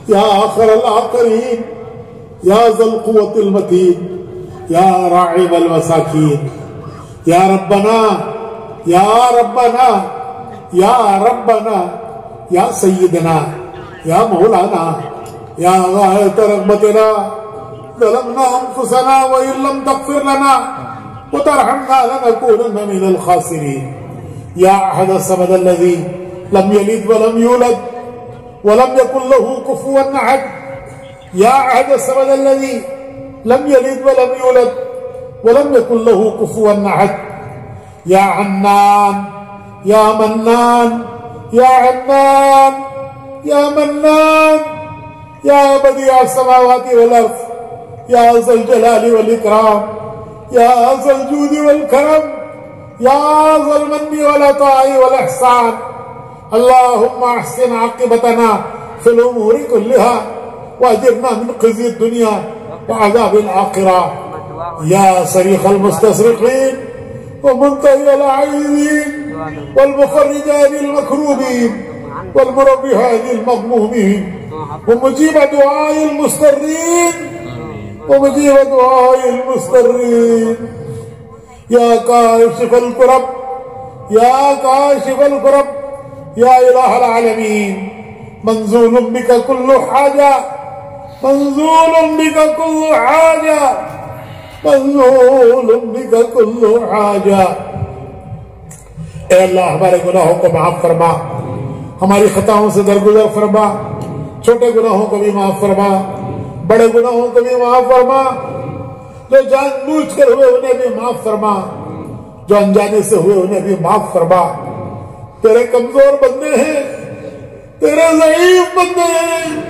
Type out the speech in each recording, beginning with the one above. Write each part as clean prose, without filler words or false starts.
یا آخر الآخرین یا ذا القوة المتین یا راعب المساکین یا ربنا یا ربنا یا ربنا یا سیدنا یا مولانا یا غایت رغبتنا ظلمنا انفسنا وان لم تغفر لنا وترحمنا لنكونن من الخاسرين یا احد الصمد الذي لم يلد ولم يولد ولم يكن له كفوا احد یا احد الصمد الذي لم يلد ولم يولد ولم يكن له كفوا احد یا عنان یا منان یا عنان یا منان یا بدیع السماوات والارض یا ذا الجلال والاکرام یا ذا الجود والکرم یا ذا المن والعطاء والاحسان اللهم احسن عاقبتنا في الامور كلها واجرنا من خزي الدنيا وعذاب الاخره یا صريخ المستصرخين ومنتهي العائذين والمفرج عن المكروبين والمربح عن المغمومين ومجيب دعاء المضطرين ومجيب دعاء المضطرين يا كاشف الكرب يا كاشف الكرب يا إله العالمين منزول بك كل حاجة منزول بك كل حاجة منزول بك كل حاجة اے اللہ ہمارے گناہوں کو معاف فرما ہماری خطاؤں سے درگزر فرما چھوٹے گناہوں کو بھی معاف فرما بڑے گناہوں کو بھی معاف فرما جو جان بوجھ کر ہوئے انہیں بھی معاف فرما جو انجانے سے ہوئے انہیں بھی معاف فرما تیرے کمزور بندے ہیں تیرے ضعیف بندے ہیں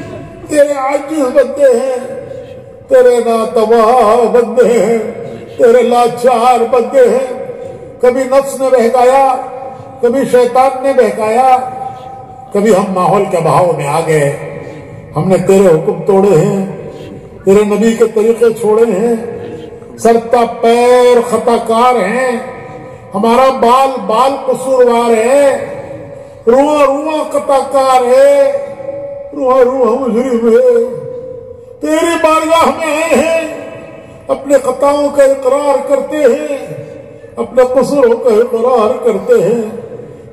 تیرے عاجز بندے ہیں تیرے ناتواہ بندے ہیں تیرے لاچار بندے ہیں کبھی نفس نے بہکایا کبھی شیطان نے بہکایا کبھی ہم ماحول کے بہاؤ میں آ گئے ہم نے تیرے حکم توڑے ہیں تیرے نبی کے طریقے چھوڑے ہیں سرتا پیر خطا کار ہیں ہمارا بال بال قصوروار ہے رواں رواں خطا کار ہے رواں رواں مجرم ہے تیری بارگاہ میں آئے ہیں اپنے خطاؤں کا اقرار کرتے ہیں اپنے قصوروں کا اقرار کرتے ہیں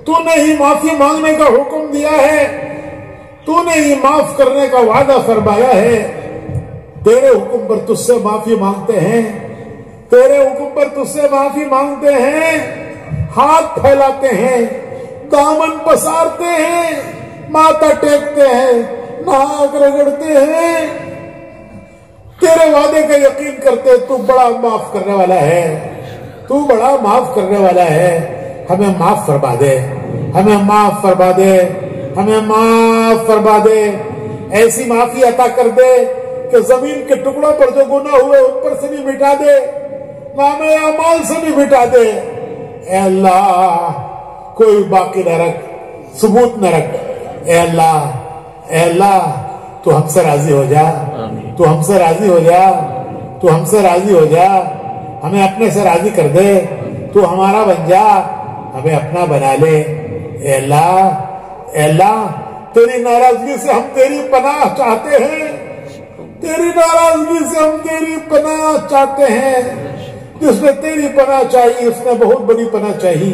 تو نے ہی معافی مانگنے کا حکم دیا ہے تو نے ہی معاف کرنے کا وعدہ فرمایا ہے تیرے حکم پر تجھ سے معافی مانگتے ہیں تیرے حکم پر تجھ سے معافی مانگتے ہیں ہاتھ پھیلاتے ہیں دامن پسارتے ہیں ماتھا ٹیکتے ہیں ناک رگڑتے ہیں تیرے وعدے کا یقین کرتے تو بڑا معاف کرنے والا ہے تو بڑا معاف کرنے والا ہے ہمیں معاف فرما دے ہمیں معاف فرما دے ہمیں معاف فرما دے ایسی معافی عطا کر دے کہ زمین کے ٹکڑوں پر جو گناہ ہوئے ان پر سے بھی مٹا دے نام اعمال سے بھی مٹا دے اے اللہ کوئی باقی نہ رکھ ثبوت نہ رکھ اے اللہ تو ہم سے راضی ہو جا تو ہم سے راضی ہو جا تو ہم سے راضی ہو جا ہمیں اپنے سے راضی کر دے تو ہمارا بن جا ہمیں اپنا بنا لے اے اللہ تیری ناراضگی سے ہم تیری پناہ چاہتے ہیں تیری ناراضگی سے ہم تیری پناہ چاہتے ہیں جس نے تیری پناہ چاہی اس نے بہت بڑی پناہ چاہی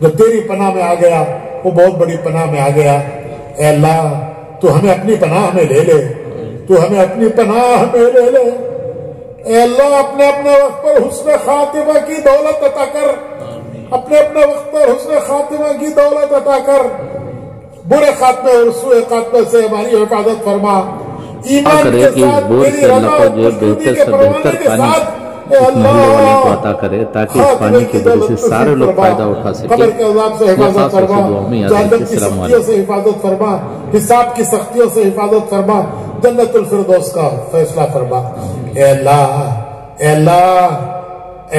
جو تیری پناہ میں آ گیا وہ بہت بڑی پناہ میں آ گیا اے اللہ تو ہمیں اپنی پناہ میں لے لے تو ہمیں اپنی پناہ میں لے لے اے اللہ اپنے اپنے وقت پر حسن خاتمہ کی دولت عطا کر اپنے اپنے وقت پر حسن خاتمہ کی دولت عطا کر برے خاتمے اور سوء خاتمے سے ہماری حفاظت فرما ایمان کے ساتھ تیری رضا اور خوشنودی کے پروانے کے ساتھ اے اللہ کو عطا کرے تاکہ اس پانی کی وجہ سے سارے لوگ فائدہ اٹھا سکیں قبر کے عذاب سے حفاظت فرما جہنم کی سختیوں سے حفاظت فرما حساب کی سختیوں سے حفاظت فرما جنت الفردوس کا فیصلہ فرما اے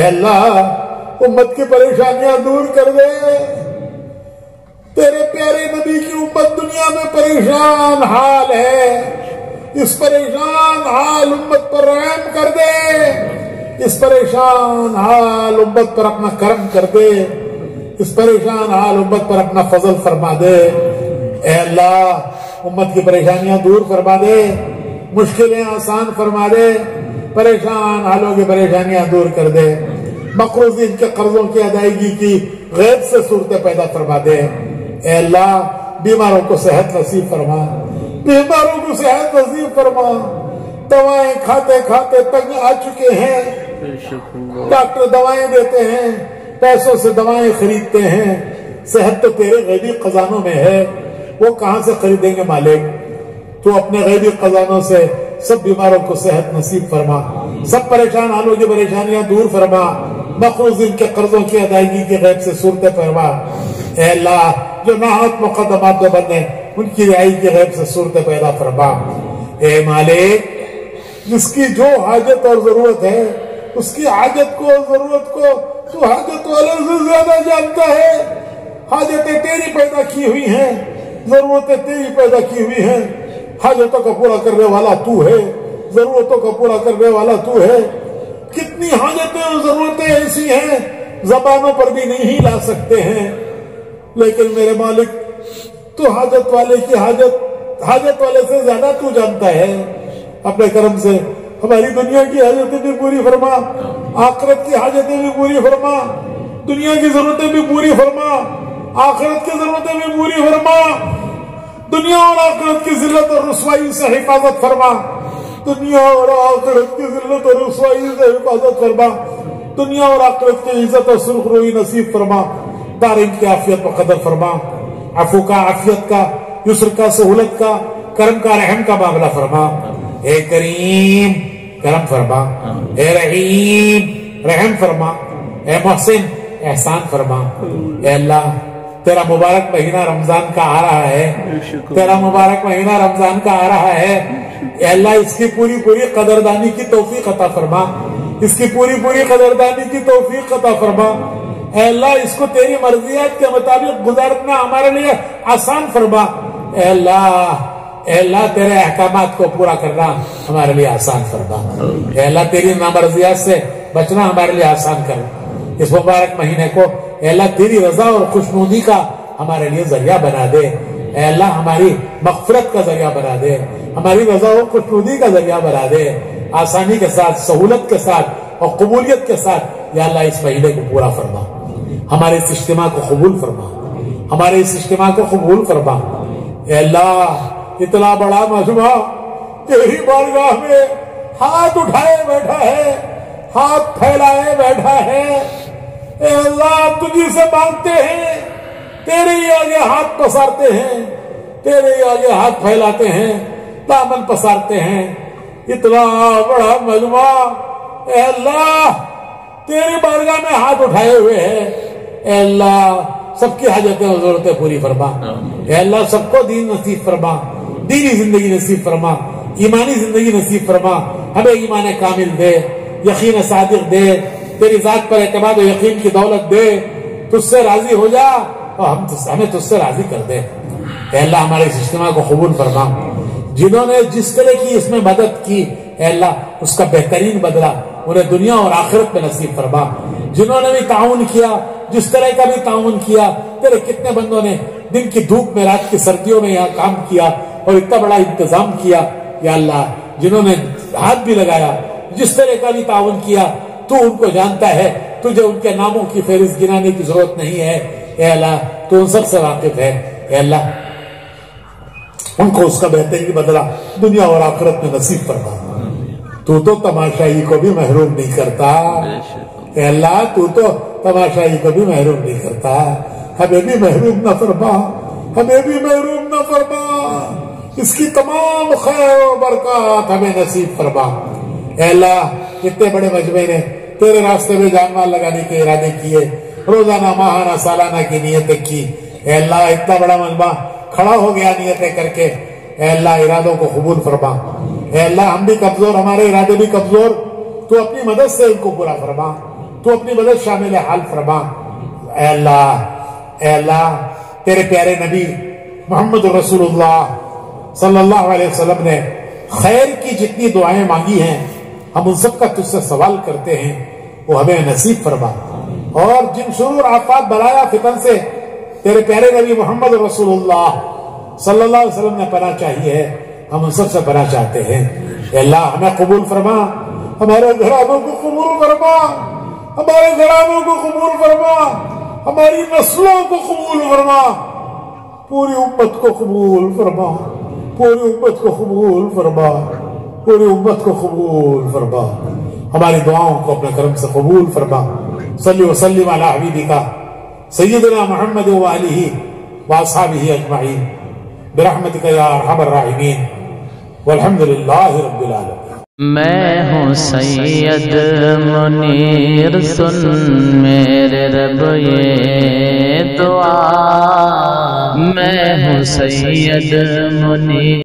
اللہ امت کی پریشانیاں دور کر دے تیرے پیارے نبی کی امت دنیا میں پریشان حال ہے اس پریشان حال امت پر رحم کر دے اس پریشان حال امت پر اپنا کرم کر دے اس پریشان حال امت پر اپنا فضل فرما دے اے اللہ امت کی پریشانیاں دور فرما دے، مشکلیں آسان فرما دے، پریشان حالوں کی پریشانیاں دور کر دے، مقروضین کے قرضوں کی ادائیگی کی غیب سے صورتیں پیدا فرما دے۔ اے اللہ بیماروں کو صحت نصیب فرما، بیماروں کو صحت نصیب فرما۔ دوائیں کھاتے کھاتے تنگ آ چکے ہیں، ڈاکٹر دوائیں دیتے ہیں، پیسوں سے دوائیں خریدتے ہیں، صحت تو تیرے غیبی خزانوں میں ہے، وہ کہاں سے خریدیں گے مالک؟ تو اپنے غیبی خزانوں سے سب بیماروں کو صحت نصیب فرما، سب پریشان حالوں کی پریشانیاں دور فرما، مقروضین کے قرضوں کی ادائیگی کے غیب سے صورتیں فرما۔ اے اللہ جو ناحق مقدمات میں بندے ان کی رہائی کی غیب سے صورتیں پیدا فرما۔ اے مالک جس کی جو حاجت اور ضرورت ہے اس کی حاجت کو اور ضرورت کو تو حاجت والے سے زیادہ جانتا ہے۔ حاجتیں تیری پیدا کی ہوئی ہیں، ضرورتیں تیری پیدا کی ہوئی ہیں، حاجتوں کا پورا کرنے والا تو ہے، ضرورتوں کا پورا کرنے والا تو ہے۔ کتنی حاجتیں اور ضرورتیں ایسی ہیں زبانوں پر بھی نہیں لا سکتے ہیں، لیکن میرے مالک تو حاجت والے کی حاجت والے سے زیادہ تو جانتا ہے۔ اپنے کرم سے ہماری دنیا کی حاجتیں بھی پوری فرما، آخرت کی حاجتیں بھی پوری فرما، دنیا کی ضرورتیں بھی پوری فرما، آخرت کی ضرورتیں بھی پوری فرما، دنیا اور آخرت کی ذلت اور رسوائی سے حفاظت فرما، دنیا اور آخرت کی ذلت اور رسوائی سے حفاظت فرما، دنیا اور آخرت کی عزت اور سرخ روئی نصیب فرما، دارین کی عافیت و قدر فرما، عفو کا، عافیت کا، یسر کا، سہولت کا، کرم کا، رحم کا معاملہ فرما۔ اے کریم کرم فرما، اے رحیم رحم فرما، اے محسن احسان فرما۔ اے اللہ تیرا مبارک مہینہ رمضان کا آ رہا ہے، تیرا مبارک مہینہ رمضان کا آ رہا ہے، اے اللہ اس کی پوری قدردانی کی توفیق عطا فرما، اس کی پوری قدردانی کی توفیق عطا فرما۔ اے اللہ اس کو تیری مرضیات کے مطابق گزارنا ہمارے لیے آسان فرما۔ اے اللہ تیرے احکامات کو پورا کرنا ہمارے لیے آسان فرما۔ اے اللہ تیری نامرضیات سے بچنا ہمارے لیے آسان کر۔ اس مبارک مہینے کو اے اللہ تیری رضا اور خوشنودی کا ہمارے لیے ذریعہ بنا دے۔ اے اللہ ہماری مغفرت کا ذریعہ بنا دے، ہماری رضا اور خوشنودی کا ذریعہ بنا دے، آسانی کے ساتھ، سہولت کے ساتھ اور قبولیت کے ساتھ۔ یا اللہ اس مہینے کو پورا فرما، ہمارے اس اجتماع کو قبول فرما، ہمارے اس اجتماع کو قبول فرما۔ اے اللہ اتنا بڑا مجمع تیری بارگاہ میں ہاتھ اٹھائے بیٹھا ہے، ہاتھ پھیلائے بیٹھا ہے۔ اے اللہ تجھی سے مانگتے ہیں، تیرے ہی آگے ہاتھ پسارتے ہیں، تیرے ہی آگے ہاتھ پھیلاتے ہیں، دامن پسارتے ہیں۔ اتنا بڑا مجمع اے اللہ تیری بارگاہ میں ہاتھ اٹھائے ہوئے ہیں۔ اے اللہ سب کی حاجتیں اور ضرورتیں پوری فرما۔ اے اللہ سب کو دین نصیب فرما، دینی زندگی نصیب فرما، ایمانی زندگی نصیب فرما، ہمیں ایمان کامل دے، یقین صادق دے، تیری ذات پر اعتماد و یقین کی دولت دے، تجھ سے راضی ہو جا اور ہمیں تجھ سے راضی کر دے۔ اے اللہ ہمارے اس اجتماع کو قبول فرما، جنہوں نے جس طرح کی اس میں مدد کی اے اللہ اس کا بہترین بدلہ انہیں دنیا اور آخرت میں نصیب فرما۔ جنہوں نے بھی تعاون کیا، جس طرح کا بھی تعاون کیا، تیرے کتنے بندوں نے دن کی دھوپ میں، رات کی سردیوں میں یہاں کام کیا اور اتنا بڑا انتظام کیا۔ یا اللہ جنہوں نے ہاتھ بھی لگایا، جس طرح کا بھی تعاون کیا، تو ان کو جانتا ہے، تجھے ان کے ناموں کی فہرست گنانے کی ضرورت نہیں ہے۔ اے اللہ تو ان سب سے واقف ہے۔ اے اللہ ان کو اس کا بہترین بدلہ دنیا اور آخرت میں نصیب فرما۔ تو تماشائی کو بھی محروم نہیں کرتا۔ اے اللہ تو تماشائی کو بھی محروم نہیں کرتا، ہمیں بھی محروم نہ فرما، ہمیں بھی محروم نہ فرما، اس کی تمام خیر و برکات ہمیں نصیب فرما۔ اے اللہ اتنے بڑے مجمع نے تیرے راستے میں جان مال لگانے کے ارادے کیے، روزانہ، ماہانہ، سالانہ کی نیتیں کی۔ اے اللہ اتنا بڑا مجمع کھڑا ہو گیا نیتیں کر کے۔ اے اللہ ارادوں کو قبول فرما۔ اے اللہ ہم بھی کمزور، ہمارے ارادے بھی کمزور، تو اپنی مدد سے ان کو پورا فرما، تو اپنی مدد شامل حال فرما۔ اے اللہ تیرے پیارے نبی محمد رسول اللہ صلی اللہ علیہ وسلم نے خیر کی جتنی دعائیں مانگی ہیں ہم ان سب کا تجھ سے سوال کرتے ہیں، وہ ہمیں نصیب فرما۔ اور جن شرور آفات بلایا فتن سے تیرے پیارے نبی محمد رسول اللہ صلی اللہ علیہ وسلم نے پناہ چاہیے ہے، ہم ان سب سے پناہ چاہتے ہیں۔ اے اللہ ہمیں قبول فرما، ہمارے گھرانوں کو قبول فرما، ہمارے گھرانوں کو قبول فرما، ہماری نسلوں کو قبول فرما، پوری امت کو قبول فرما، پوری امت کو قبول فرما، پوری امت کو قبول فرما، ہماری دعاؤں کو اپنے کرم سے قبول فرما۔ صلی وسلم علی حبیبک سیدنا محمد وآلہ واصحابہ اجمعین برحمتک یا ارحم الراحمین والحمد للہ رب العالمین۔ میں ہوں سید منیر، سن میرے رب یہ دعا، میں ہوں سید منیر۔